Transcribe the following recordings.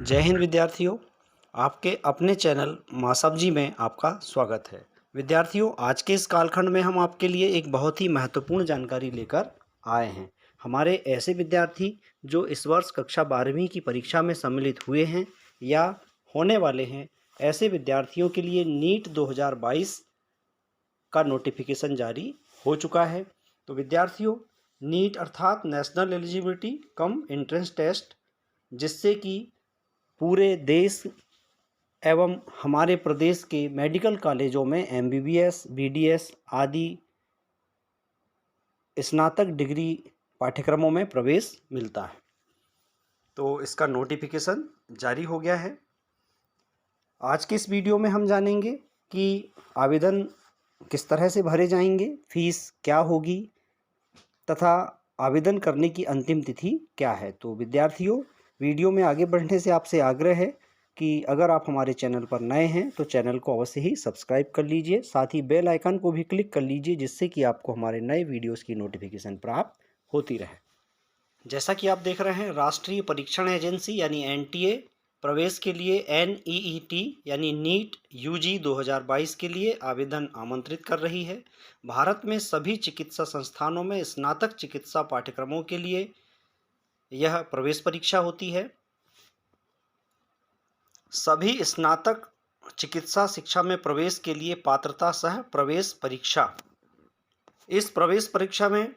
जय हिंद विद्यार्थियों, आपके अपने चैनल मासब्जी में आपका स्वागत है। विद्यार्थियों, आज के इस कालखंड में हम आपके लिए एक बहुत ही महत्वपूर्ण जानकारी लेकर आए हैं। हमारे ऐसे विद्यार्थी जो इस वर्ष कक्षा 12वीं की परीक्षा में सम्मिलित हुए हैं या होने वाले हैं, ऐसे विद्यार्थियों के लिए नीट 2022 का नोटिफिकेशन जारी हो चुका है। तो विद्यार्थियों, नीट अर्थात national eligibility cum entrance test, जिससे कि पूरे देश एवं हमारे प्रदेश के मेडिकल कॉलेजों में एमबीबीएस, बीडीएस आदि स्नातक डिग्री पाठ्यक्रमों में प्रवेश मिलता है। तो इसका नोटिफिकेशन जारी हो गया है। आज के इस वीडियो में हम जानेंगे कि आवेदन किस तरह से भरे जाएंगे, फीस क्या होगी तथा आवेदन करने की अंतिम तिथि क्या है। तो विद्यार्थियों, वीडियो में आगे बढ़ने से आपसे आग्रह है कि अगर आप हमारे चैनल पर नए हैं तो चैनल को अवश्य ही सब्सक्राइब कर लीजिए, साथ ही बेल आइकन को भी क्लिक कर लीजिए, जिससे कि आपको हमारे नए वीडियोस की नोटिफिकेशन प्राप्त होती रहे। जैसा कि आप देख रहे हैं, राष्ट्रीय परीक्षण एजेंसी यानी एनटीए प्रवेश के लिए एनईईटी यानी नीट यूजी 2022 के लिए आवेदन आमंत्रित कर रही है। भारत में सभी चिकित्सा संस्थानों में स्नातक चिकित्सा पाठ्यक्रमों के लिए यह प्रवेश परीक्षा होती है। सभी स्नातक चिकित्सा शिक्षा में प्रवेश के लिए पात्रता सह प्रवेश परीक्षा। इस प्रवेश परीक्षा में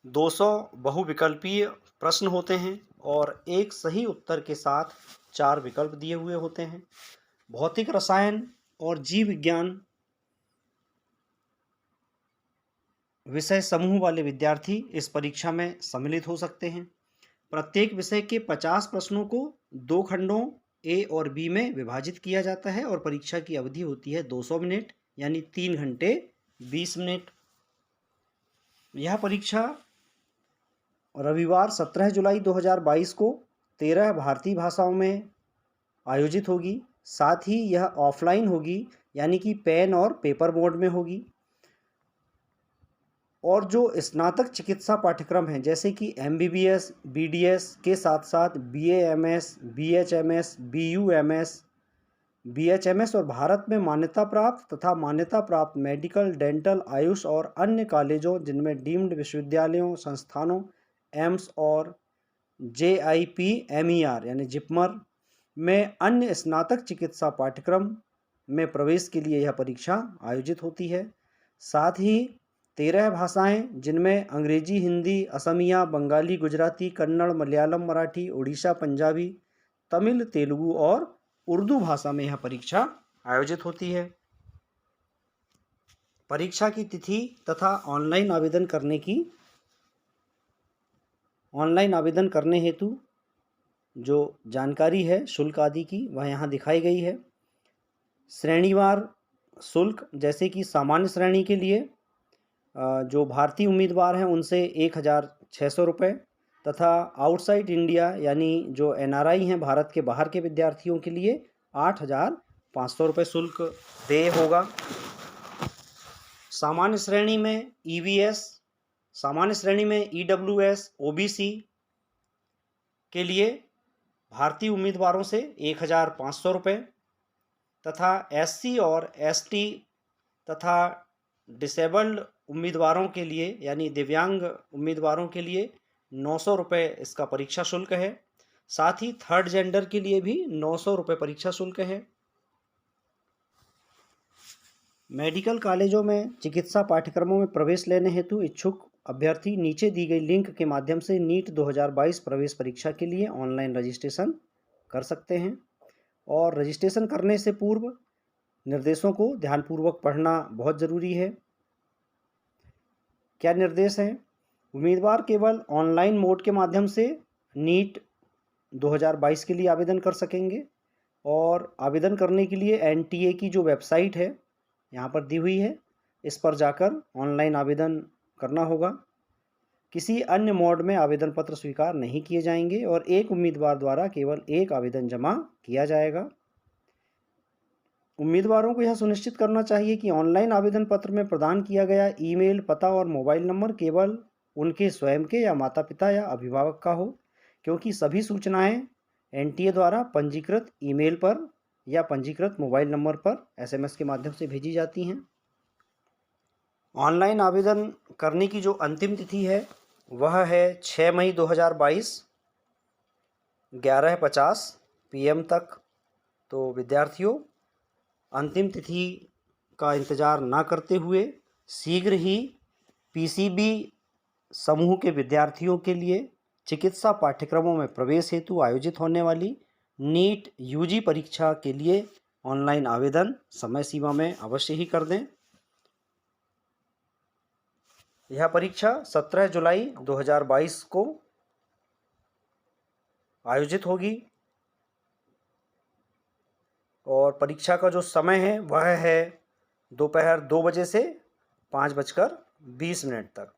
200 बहुविकल्पीय प्रश्न होते हैं और एक सही उत्तर के साथ 4 विकल्प दिए हुए होते हैं। भौतिक रसायन और जीव विज्ञान विषय समूह वाले विद्यार्थी इस परीक्षा में सम्मिलित हो सकते हैं। प्रत्येक विषय के 50 प्रश्नों को 2 खंडों ए और बी में विभाजित किया जाता है और परीक्षा की अवधि होती है 200 मिनट यानी 3 घंटे 20 मिनट। यह परीक्षा रविवार 17 जुलाई 2022 को 13 भारतीय भाषाओं में आयोजित होगी। साथ ही यह ऑफलाइन होगी यानी कि पेन और पेपर मोड में होगी। और जो स्नातक चिकित्सा पाठ्यक्रम हैं, जैसे कि एमबीबीएस, बीडीएस के साथ साथ बीएएमएस, बीएचएमएस, बीयूएमएस, बीएचएमएस और भारत में मान्यता प्राप्त तथा मान्यता प्राप्त मेडिकल, डेंटल, आयुष और अन्य कॉलेजों जिनमें डीम्ड विश्वविद्यालयों, संस्थानों, एम्स और जेआईपीएमईआर यानी जिपमर में अन्य स्नातक चिकित्सा पाठ्यक्रम में प्रवेश के लिए यह परीक्षा आयोजित होती है। साथ ही 13 भाषाएं जिनमें अंग्रेजी, हिंदी, असमिया, बंगाली, गुजराती, कन्नड़, मलयालम, मराठी, उड़ीसा, पंजाबी, तमिल, तेलुगु और उर्दू भाषा में यह परीक्षा आयोजित होती है। परीक्षा की तिथि तथा ऑनलाइन आवेदन करने हेतु जो जानकारी है शुल्क आदि की, वह यहाँ दिखाई गई है। श्रेणीवार शुल्क, जैसे कि सामान्य श्रेणी के लिए जो भारतीय उम्मीदवार हैं उनसे 1600 रुपये तथा आउटसाइड इंडिया यानी जो एनआरआई हैं, भारत के बाहर के विद्यार्थियों के लिए 8500 रुपये शुल्क देय होगा। सामान्य श्रेणी में ईवीएस, सामान्य श्रेणी में ईडब्ल्यूएस, ओबीसी के लिए भारतीय उम्मीदवारों से 1500 रुपये तथा एससी और एसटी तथा डिसेबल्ड उम्मीदवारों के लिए यानी दिव्यांग उम्मीदवारों के लिए 900 रुपये इसका परीक्षा शुल्क है। साथ ही थर्ड जेंडर के लिए भी 900 रुपये परीक्षा शुल्क है। मेडिकल कॉलेजों में चिकित्सा पाठ्यक्रमों में प्रवेश लेने हेतु इच्छुक अभ्यर्थी नीचे दी गई लिंक के माध्यम से नीट 2022 प्रवेश परीक्षा के लिए ऑनलाइन रजिस्ट्रेशन कर सकते हैं। और रजिस्ट्रेशन करने से पूर्व निर्देशों को ध्यानपूर्वक पढ़ना बहुत ज़रूरी है। क्या निर्देश हैं? उम्मीदवार केवल ऑनलाइन मोड के माध्यम से नीट 2022 के लिए आवेदन कर सकेंगे और आवेदन करने के लिए एनटीए की जो वेबसाइट है यहाँ पर दी हुई है, इस पर जाकर ऑनलाइन आवेदन करना होगा। किसी अन्य मोड में आवेदन पत्र स्वीकार नहीं किए जाएंगे और एक उम्मीदवार द्वारा केवल एक आवेदन जमा किया जाएगा। उम्मीदवारों को यह सुनिश्चित करना चाहिए कि ऑनलाइन आवेदन पत्र में प्रदान किया गया ईमेल, पता और मोबाइल नंबर केवल उनके स्वयं के या माता पिता या अभिभावक का हो, क्योंकि सभी सूचनाएं एनटीए द्वारा पंजीकृत ईमेल पर या पंजीकृत मोबाइल नंबर पर एसएमएस के माध्यम से भेजी जाती हैं। ऑनलाइन आवेदन करने की जो अंतिम तिथि है वह है 6 मई 2022 11:50 PM तक। तो विद्यार्थियों, अंतिम तिथि का इंतज़ार ना करते हुए शीघ्र ही पीसीबी समूह के विद्यार्थियों के लिए चिकित्सा पाठ्यक्रमों में प्रवेश हेतु आयोजित होने वाली नीट यूजी परीक्षा के लिए ऑनलाइन आवेदन समय सीमा में अवश्य ही कर दें। यह परीक्षा 17 जुलाई 2022 को आयोजित होगी और परीक्षा का जो समय है वह है दोपहर 2 बजे से 5:20 तक।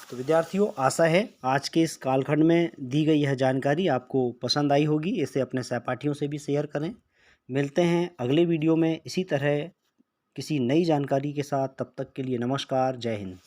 तो विद्यार्थियों, आशा है आज के इस कालखंड में दी गई यह जानकारी आपको पसंद आई होगी। इसे अपने सहपाठियों से भी शेयर करें। मिलते हैं अगले वीडियो में इसी तरह किसी नई जानकारी के साथ। तब तक के लिए नमस्कार, जय हिंद।